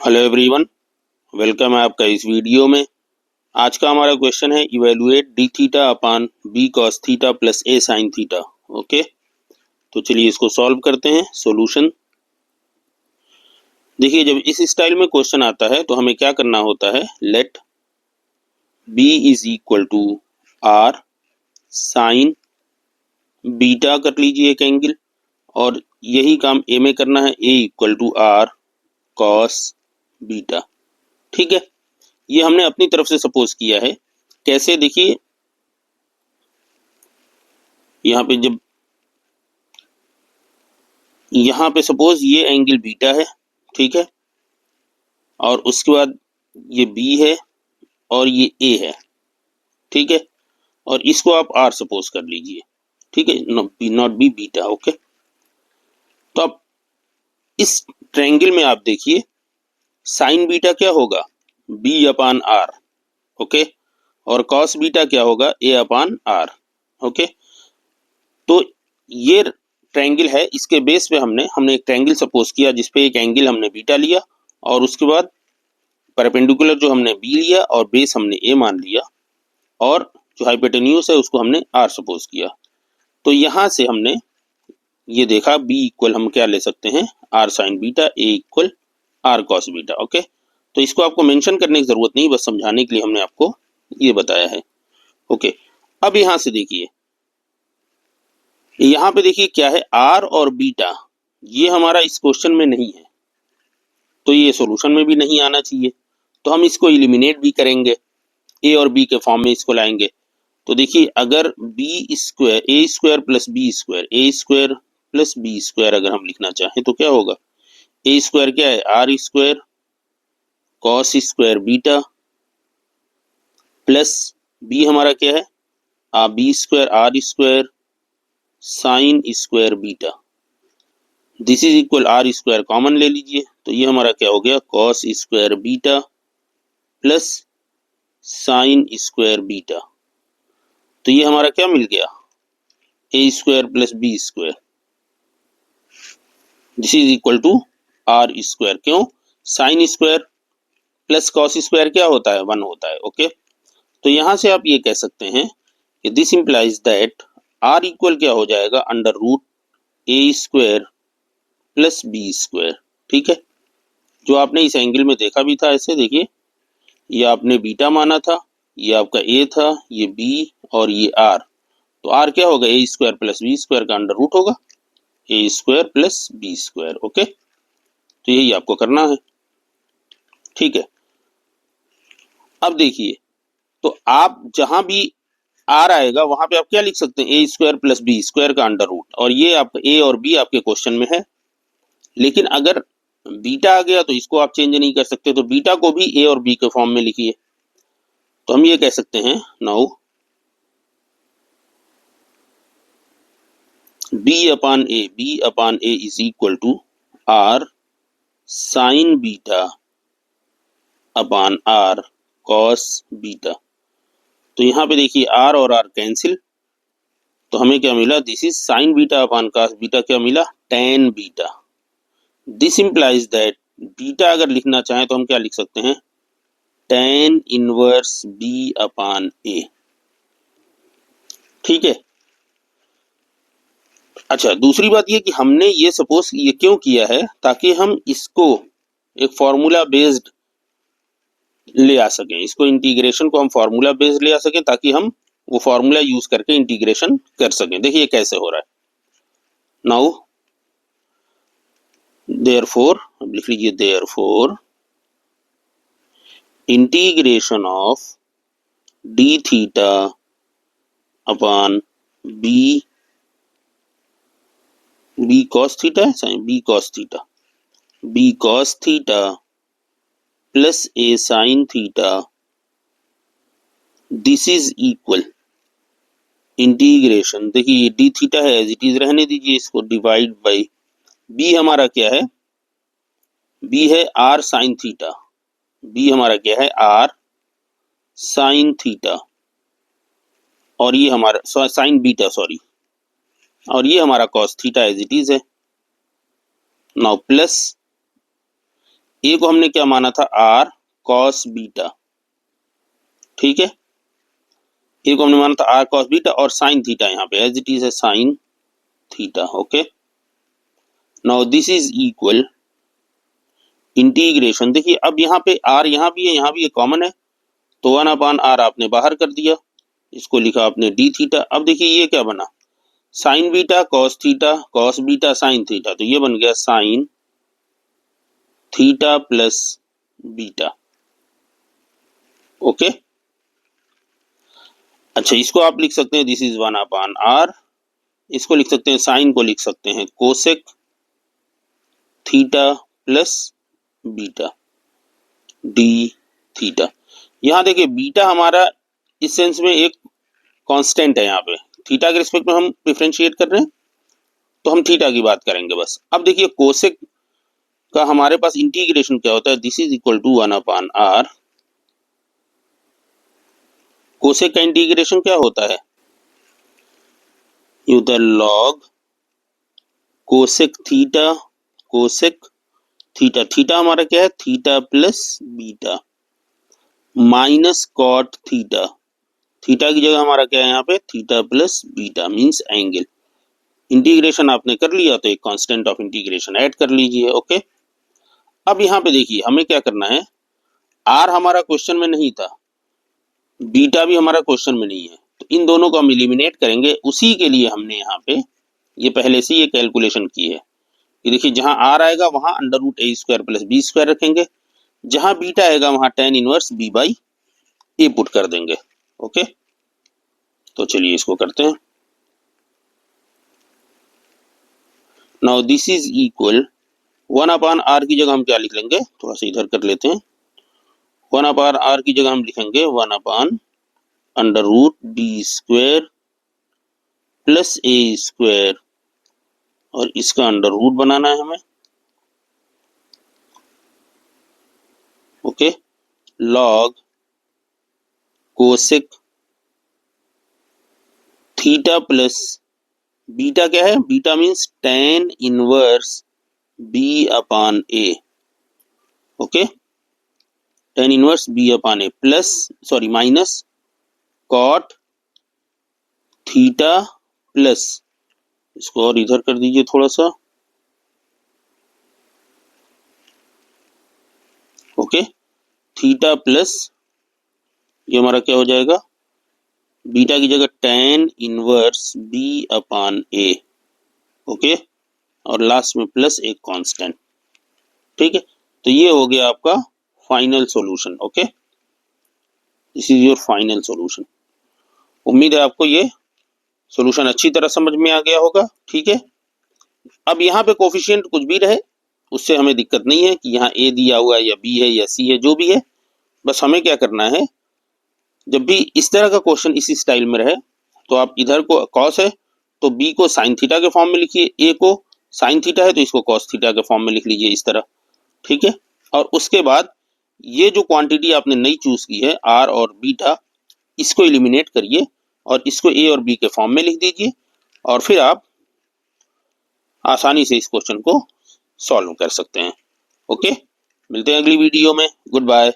Hello everyone, welcome है आपका इस वीडियो में। आज का हमारा क्वेश्चन है evaluate d theta upon b cos theta plus a sine theta. Okay, तो चलिए इसको सॉल्व करते हैं। सॉल्यूशन देखिए, जब इस स्टाइल में क्वेश्चन आता है तो हमें क्या करना होता है, let B is equal to are sine beta कर लीजिए एक एंगल, और यही काम ए में करना है, a equal to r cos beta. ठीक है, ये हमने अपनी तरफ से सपोज किया है। कैसे, देखिए यहाँ पे जब यहाँ पे सपोज ये एंगल बीटा है, ठीक है, और उसके बाद ये बी है और ये ए है, ठीक है, और इसको आप आर सपोज कर लीजिए, ठीक है, नॉट बी बीटा। ओके, तो अब इस ट्रायंगल में आप देखिए साइन बीटा क्या होगा, बी अपान आर। ओके, और कॉस बीटा क्या होगा, ए अपान आर। ओके, तो ये ट्रायंगल है, इसके बेस पे हमने एक ट्रायंगल सपोज किया जिसपे एक एंगल हमने बीटा लिया, और उसके बाद परपेंडिकुलर जो हमने बी लिया और बेस हमने ए मान लिया, और जो हाइपोटेन्यूज है उसको हमने आर सपोज किया। तो यहां से हमने ये देखा बी इक्वल हम क्या ले सकते हैं, R sine beta, A equal R cos beta. Okay, तो इसको आपको मेंशन करने की जरूरत नहीं, बस समझाने के लिए हमने आपको ये बताया है। ओके, अब यहां से देखिए, यहाँ पे देखिए क्या है, आर और बीटा, ये हमारा इस क्वेश्चन में नहीं है, तो ये सॉल्यूशन में भी नहीं आना चाहिए, तो हम इसको इलिमिनेट भी करेंगे, ए और बी के फॉर्म में इसको लाएंगे। तो देखिए, अगर बी स्क्वायर ए स्क्वायर प्लस बी स्क्वायर, ए स्क्वायर प्लस बी स्क्वायर अगर हम लिखना चाहें तो क्या होगा, ए स्क्वायर क्या है, r square cos square beta, plus b हमारा क्या है, b square r square sine square beta. This is equal r square common ले लीजिए, तो ये हमारा क्या हो गया, cos square beta plus sine square beta. तो ये हमारा क्या मिल गया, a square plus b square, this is equal to r square. क्यों, sine square plus cos square क्या होता है, 1 होता है। ओके, तो यहां से आप ये कह सकते हैं कि this implies that r equal क्या हो जाएगा, under root a square plus b square. ठीक है, जो आपने इस एंगल में देखा भी था, ऐसे देखिए, ये आपने बीटा माना था, ये आपका ए था, ये बी और ये आर, तो आर क्या होगा, a square plus b square का अंडर रूट होगा a square plus b square. Okay, तो यही आपको करना है। ठीक है, अब देखिए, तो आप जहां भी आर आएगा वहां पे आप क्या लिख सकते हैं, ए स्क्वायर प्लस बी स्क्वायर का अंडर रूट, और ये आपका ए और बी आपके क्वेश्चन में है। लेकिन अगर बीटा आ गया तो इसको आप चेंज नहीं कर सकते, तो बीटा को भी ए और बी के फॉर्म में लिखिए। तो हम ये कह सकते हैं, now b upon a is equal to are sine beta upon r cos beta. तो यहाँ पे देखिए आर और आर कैंसिल, तो हमें क्या मिला, this is sine beta upon cos beta, क्या मिला, tan beta. This implies that beta अगर लिखना चाहें तो हम क्या लिख सकते हैं, टेन इनवर्स बी अपान ए। ठीक है, अच्छा, दूसरी बात ये कि हमने ये सपोज ये क्यों किया है, ताकि हम इसको एक फॉर्मूला बेस्ड ले आ सकें, इसको इंटीग्रेशन को हम फॉर्मूला बेस्ड ले आ सकें, ताकि हम वो फॉर्मूला यूज करके इंटीग्रेशन कर सकें। देखिए कैसे हो रहा है, नाउ देयरफॉर लिख लीजिए, therefore integration of d theta upon b b cos theta है, b cos theta, b cos theta plus a sine theta, this is equal integration, देखिए डी थीटा है एज इट इज रहने दीजिए, इसको divide by B हमारा क्या है, B है आर साइन थीटा, बी हमारा क्या है, आर साइन थीटा, और ये हमारा साइन बीटा, सॉरी, और ये हमारा cos theta as it is है। नाउ प्लस ए को हमने क्या माना था, आर कॉस बीटा, ठीक है। ए को हमने माना था आर कॉस बीटा और साइन थीटा यहाँ पे एज इट इज है sign theta, okay. Now this is equal integration, देखिए अब यहाँ पे आर यहाँ भी है, यहाँ भी कॉमन है, तो 1/r आपने बाहर कर दिया, इसको लिखा आपने डी थीटा। अब देखिए ये क्या बना, sign beta cos beta sine theta, तो ये बन गया sine theta plus beta, okay. अच्छा, इसको आप लिख सकते हैं दिस इज 1/r, इसको लिख सकते हैं, साइन को लिख सकते हैं cosec theta plus beta D theta. यहाँ देखिए बीटा हमारा इस सेंस में एक कांस्टेंट है, यहाँ पे थीटा के रिस्पेक्ट में हम डिफरेंशिएट कर रहे हैं, तो हम थीटा की बात करेंगे बस। अब देखिए कोसेक का हमारे पास इंटीग्रेशन क्या होता है, this is equal to 1/r। Cosec का इंटीग्रेशन क्या होता है, you the log cosec theta theta हमारा क्या है, theta plus beta minus cot theta की जगह हमारा क्या है यहाँ पे, theta plus beta means angle. Integration आपने कर लिया तो एक कांस्टेंट ऑफ इंटीग्रेशन ऐड कर लीजिए, ओके। अब यहाँ पे देखिए हमें क्या करना है, आर हमारा क्वेश्चन में नहीं था, बीटा भी हमारा क्वेश्चन में नहीं है, तो इन दोनों को हम इलिमिनेट करेंगे। उसी के लिए हमने यहाँ पे ये पहले से ये कैलकुलेशन की है कि देखिए जहां आर आएगा वहां √a² प्लस b² रखेंगे, जहां बीटा आएगा वहां tan inverse b by A put कर देंगे, ओके। तो चलिए इसको करते हैं। Now this is equal 1/r की जगह हम क्या लिख लेंगे, थोड़ा सा इधर कर लेते हैं, 1/r की जगह हम लिखेंगे 1/√d² प्लस a² और इसका अंडर रूट बनाना है हमें, okay. Log cosec theta plus beta क्या है, beta means tan inverse b/a, okay. tan inverse b/a plus minus cot theta plus, इसको और इधर कर दीजिए थोड़ा सा, ओके, थीटा प्लस ये हमारा क्या हो जाएगा, बीटा की जगह tan इनवर्स b/a, ओके, और लास्ट में प्लस एक कांस्टेंट, ठीक है। तो ये हो गया आपका final solution, okay. This is your final solution. उम्मीद है आपको ये सॉल्यूशन अच्छी तरह समझ में आ गया होगा, ठीक है। अब यहाँ पे कोफिशिएंट कुछ भी रहे उससे हमें दिक्कत नहीं है कि यहाँ a दिया हुआ है या b है या c है, जो भी है, बस हमें क्या करना है, जब भी इस तरह का क्वेश्चन इसी स्टाइल में रहे तो आप इधर को कॉस है तो b को साइन थीटा के फॉर्म में लिखिए, a को साइन थीटा है तो इसको कॉस थीटा के फॉर्म में लिख लीजिए इस तरह, ठीक है। और उसके बाद ये जो क्वांटिटी आपने नई चूज की है r और बीटा, इसको एलिमिनेट करिए और इसको a और b के फॉर्म में लिख दीजिए, और फिर आप आसानी से इस क्वेश्चन को सॉल्व कर सकते हैं, ओके। मिलते हैं अगली वीडियो में, गुड बाय।